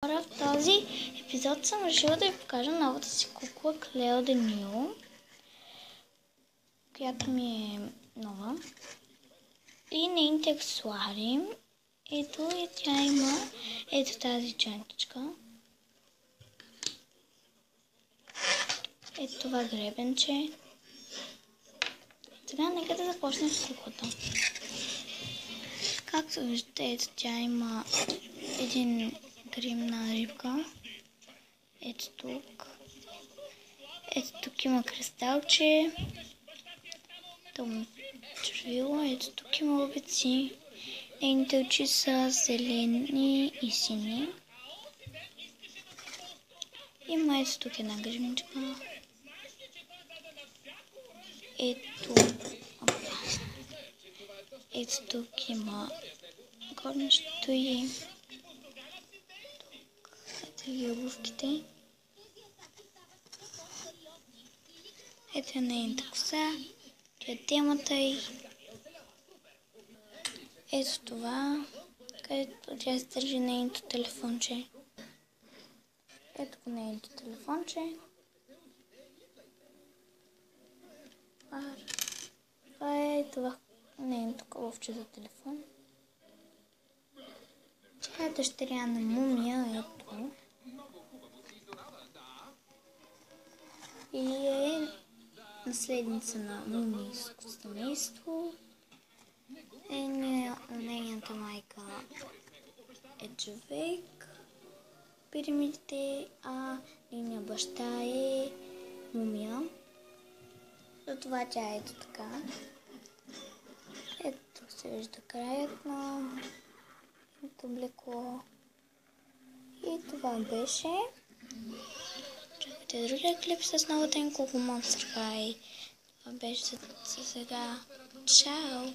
В този епизод съм решила да ви покажа новата си кукла Клео Денило, която ми е нова. И нейните аксесуари. Ето и тя има тази чантичка. Ето това гребенче. Сега нека да започнем с куклата. Както виждате, ето тя има един гримна рибка. Ето тук. Ето тук има кристалче. Тъмно червило. Ето тук има лъбици. Нейните очи са зелени и сини. Има ето тук една гримичка. Ето тук има горнището и тук ето и обувките. Ето е нейната коса, темата й. Ето това, където тя се държи нейното телефонче. Ето го нейното телефонче. Това е нейното кълъвче за телефон. Тя е дъщеря на Мумия, ето. И е наследница на мумийско семейство. Нейната майка е човек, пирамидите, а нейният баща е мумия. Затова тя е ето така. Ето тук се вижда краят на облекло. И това беше. Чакайте другия клип с новата им кукла Monster High. Това беше за сега. Чао!